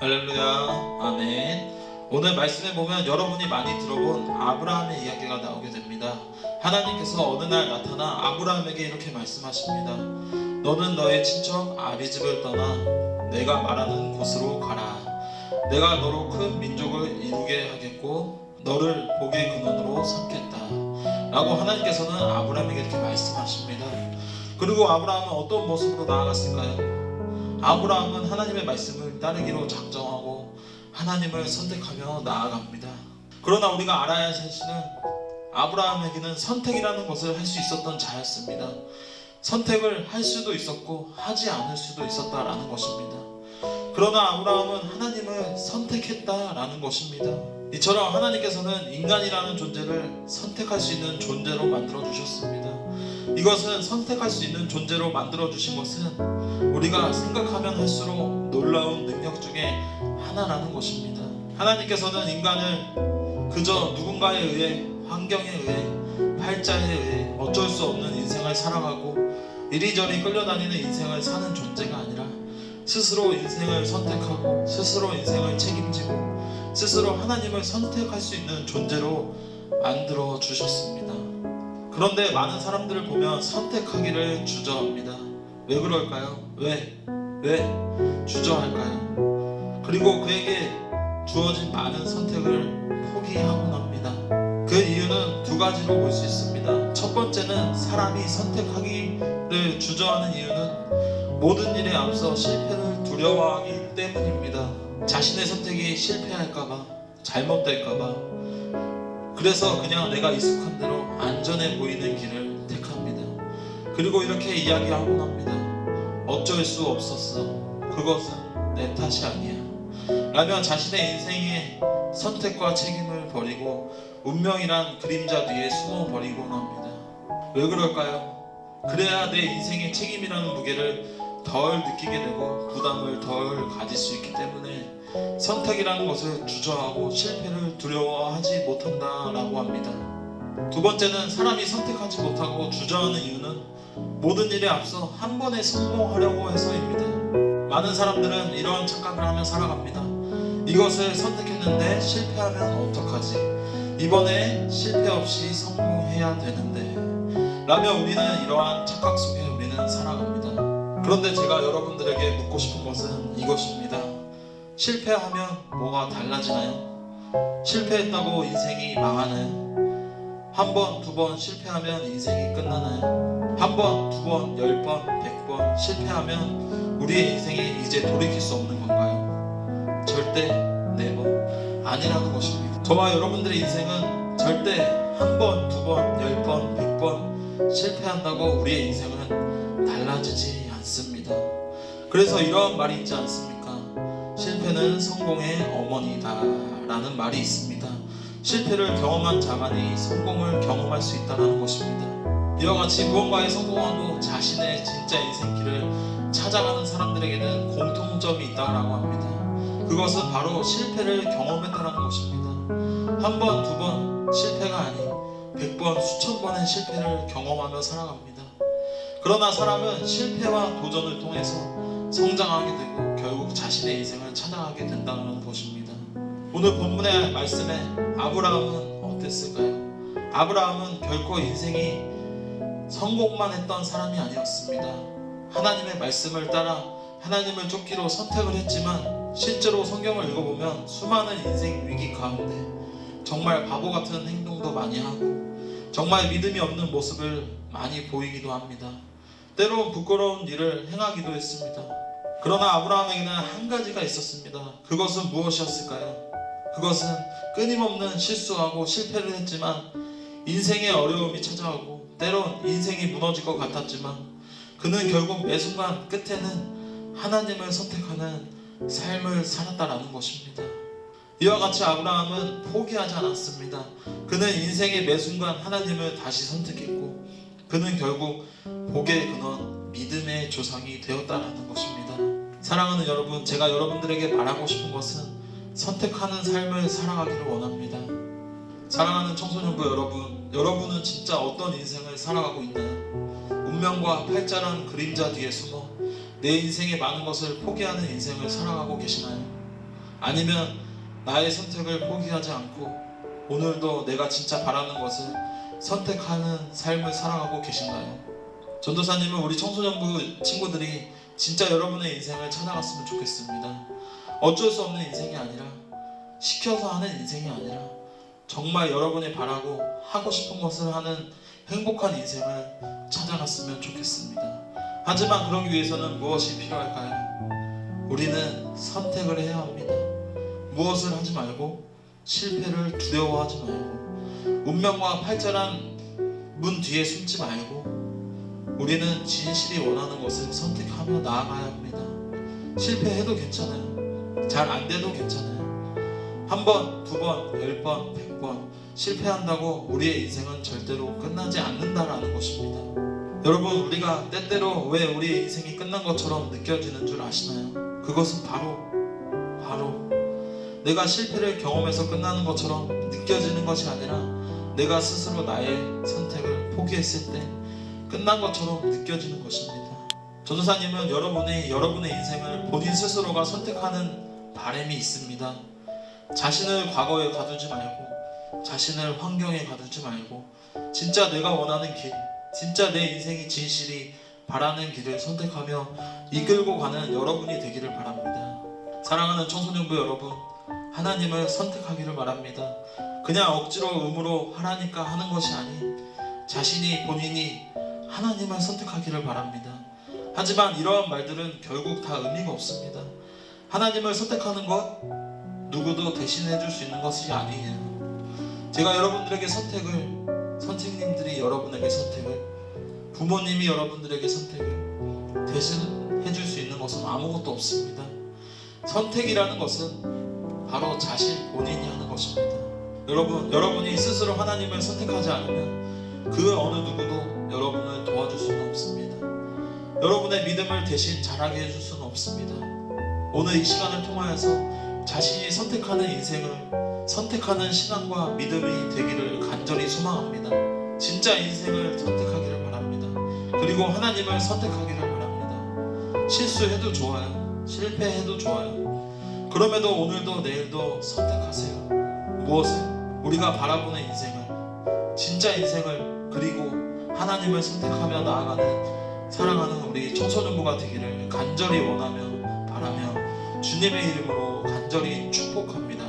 할렐루야, 아멘. 오늘 말씀에 보면 여러분이 많이 들어본 아브라함의 이야기가 나오게 됩니다. 하나님께서 어느 날 나타나 아브라함에게 이렇게 말씀하십니다. 너는 너의 친척 아비집을 떠나 내가 말하는 곳으로 가라. 내가 너로 큰 민족을 이루게 하겠고 너를 복의 근원으로 삼겠다 라고 하나님께서는 아브라함에게 이렇게 말씀하십니다. 그리고 아브라함은 어떤 모습으로 나아갔을까요? 아브라함은 하나님의 말씀을 따르기로 작정하고 하나님을 선택하며 나아갑니다. 그러나 우리가 알아야 할 사실은 아브라함에게는 선택이라는 것을 할 수 있었던 자였습니다. 선택을 할 수도 있었고 하지 않을 수도 있었다라는 것입니다. 그러나 아브라함은 하나님을 선택했다라는 것입니다. 이처럼 하나님께서는 인간이라는 존재를 선택할 수 있는 존재로 만들어 주셨습니다. 이것은 선택할 수 있는 존재로 만들어 주신 것은 우리가 생각하면 할수록 놀라운 능력 중에 하나라는 것입니다. 하나님께서는 인간을 그저 누군가에 의해, 환경에 의해, 팔자에 의해 어쩔 수 없는 인생을 살아가고 이리저리 끌려다니는 인생을 사는 존재가 아니라 스스로 인생을 선택하고 스스로 인생을 책임지고 스스로 하나님을 선택할 수 있는 존재로 만들어 주셨습니다. 그런데 많은 사람들을 보면 선택하기를 주저합니다. 왜 그럴까요? 왜 주저할까요? 그리고 그에게 주어진 많은 선택을 포기하곤 합니다. 그 이유는 두 가지로 볼 수 있습니다. 첫 번째는 사람이 선택하기를 주저하는 이유는 모든 일에 앞서 실패를 두려워하기 때문입니다. 자신의 선택이 실패할까봐, 잘못될까봐, 그래서 그냥 내가 익숙한 대로 안전해 보이는 길을 택합니다. 그리고 이렇게 이야기하곤 합니다. 어쩔 수 없었어. 그것은 내 탓이 아니야. 라며 자신의 인생의 선택과 책임을 버리고 운명이란 그림자 뒤에 숨어 버리곤 합니다. 왜 그럴까요? 그래야 내 인생의 책임이라는 무게를 덜 느끼게 되고 부담을 덜 가질 수 있기 때문에 선택이라는 것을 주저하고 실패를 두려워하지 못한다라고 합니다. 두 번째는 사람이 선택하지 못하고 주저하는 이유는 모든 일에 앞서 한 번에 성공하려고 해서입니다. 많은 사람들은 이러한 착각을 하며 살아갑니다. 이것을 선택했는데 실패하면 어떡하지? 이번에 실패 없이 성공해야 되는데 라며 우리는 이러한 착각 속에 우리는 살아갑니다. 그런데 제가 여러분들에게 묻고 싶은 것은 이것입니다. 실패하면 뭐가 달라지나요? 실패했다고 인생이 망하나요? 한 번, 두 번 실패하면 인생이 끝나나요? 한 번, 두 번, 10번, 100번 실패하면 우리의 인생이 이제 돌이킬 수 없는 건가요? 절대 네버 아니라는 것입니다. 저와 여러분들의 인생은 절대 한 번, 두 번, 10번, 100번 실패한다고 우리의 인생은 달라지지 않습니다. 그래서 이러한 말이 있지 않습니까? 실패는 성공의 어머니다 라는 말이 있습니다. 실패를 경험한 자만이 성공을 경험할 수 있다는 것입니다. 이와 같이 무언가에 성공하고 자신의 진짜 인생길을 찾아가는 사람들에게는 공통점이 있다고 합니다. 그것은 바로 실패를 경험했다는 것입니다. 한 번, 두 번 실패가 아닌 100번, 수천 번의 실패를 경험하며 살아갑니다. 그러나 사람은 실패와 도전을 통해서 성장하게 되고 결국 자신의 인생을 찾아가게 된다는 것입니다. 오늘 본문의 말씀에 아브라함은 어땠을까요? 아브라함은 결코 인생이 성공만 했던 사람이 아니었습니다. 하나님의 말씀을 따라 하나님을 쫓기로 선택을 했지만 실제로 성경을 읽어보면 수많은 인생 위기 가운데 정말 바보 같은 행동도 많이 하고 정말 믿음이 없는 모습을 많이 보이기도 합니다. 때론 부끄러운 일을 행하기도 했습니다. 그러나 아브라함에게는 한 가지가 있었습니다. 그것은 무엇이었을까요? 그것은 끊임없는 실수하고 실패를 했지만 인생의 어려움이 찾아오고 때론 인생이 무너질 것 같았지만 그는 결국 매 순간 끝에는 하나님을 선택하는 삶을 살았다라는 것입니다. 이와 같이 아브라함은 포기하지 않았습니다. 그는 인생의 매 순간 하나님을 다시 선택했고 그는 결국 복의 근원, 믿음의 조상이 되었다라는 것입니다. 사랑하는 여러분, 제가 여러분들에게 말하고 싶은 것은 선택하는 삶을 살아가기를 원합니다. 사랑하는 청소년부 여러분, 여러분은 진짜 어떤 인생을 살아가고 있나요? 운명과 팔자라는 그림자 뒤에 숨어 내 인생의 많은 것을 포기하는 인생을 살아가고 계시나요? 아니면 나의 선택을 포기하지 않고 오늘도 내가 진짜 바라는 것을 선택하는 삶을 살아가고 계신가요? 전도사님은 우리 청소년부 친구들이 진짜 여러분의 인생을 찾아갔으면 좋겠습니다. 어쩔 수 없는 인생이 아니라, 시켜서 하는 인생이 아니라, 정말 여러분이 바라고 하고 싶은 것을 하는 행복한 인생을 찾아갔으면 좋겠습니다. 하지만 그러기 위해서는 무엇이 필요할까요? 우리는 선택을 해야 합니다. 무엇을 하지 말고, 실패를 두려워하지 말고, 운명과 팔자란 문 뒤에 숨지 말고, 우리는 진실이 원하는 것을 선택하며 나아가야 합니다. 실패해도 괜찮아요. 잘 안 돼도 괜찮아요. 한 번, 두 번, 10번, 100번 실패한다고 우리의 인생은 절대로 끝나지 않는다라는 것입니다. 여러분, 우리가 때때로 왜 우리의 인생이 끝난 것처럼 느껴지는 줄 아시나요? 그것은 바로 내가 실패를 경험해서 끝나는 것처럼 느껴지는 것이 아니라 내가 스스로 나의 선택을 포기했을 때 끝난 것처럼 느껴지는 것입니다. 전도사님은 여러분의 인생을 본인 스스로가 선택하는 바람이 있습니다. 자신을 과거에 가두지 말고, 자신을 환경에 가두지 말고, 진짜 내가 원하는 길, 진짜 내 인생이 진실이 바라는 길을 선택하며 이끌고 가는 여러분이 되기를 바랍니다. 사랑하는 청소년부 여러분, 하나님을 선택하기를 바랍니다. 그냥 억지로 의무로 하라니까 하는 것이 아닌 자신이 본인이 하나님을 선택하기를 바랍니다. 하지만 이러한 말들은 결국 다 의미가 없습니다. 하나님을 선택하는 것 누구도 대신해 줄 수 있는 것이 아니에요. 제가 여러분들에게 선택을, 선생님들이 여러분에게 선택을, 부모님이 여러분들에게 선택을 대신해 줄 수 있는 것은 아무것도 없습니다. 선택이라는 것은 바로 자신 본인이 하는 것입니다. 여러분이 스스로 하나님을 선택하지 않으면 그 어느 누구도 여러분을 도와줄 수는 없습니다. 여러분의 믿음을 대신 자라게 해줄 수는 없습니다. 오늘 이 시간을 통하여서 자신이 선택하는 인생을 선택하는 신앙과 믿음이 되기를 간절히 소망합니다. 진짜 인생을 선택하기를 바랍니다. 그리고 하나님을 선택하기를 바랍니다. 실수해도 좋아요. 실패해도 좋아요. 그럼에도 오늘도 내일도 선택하세요. 무엇을? 우리가 바라보는 인생을, 진짜 인생을, 그리고 하나님을 선택하며 나아가는 사랑하는 우리 청소년부가 되기를 간절히 원하며 바라며 주님의 이름으로 간절히 축복합니다.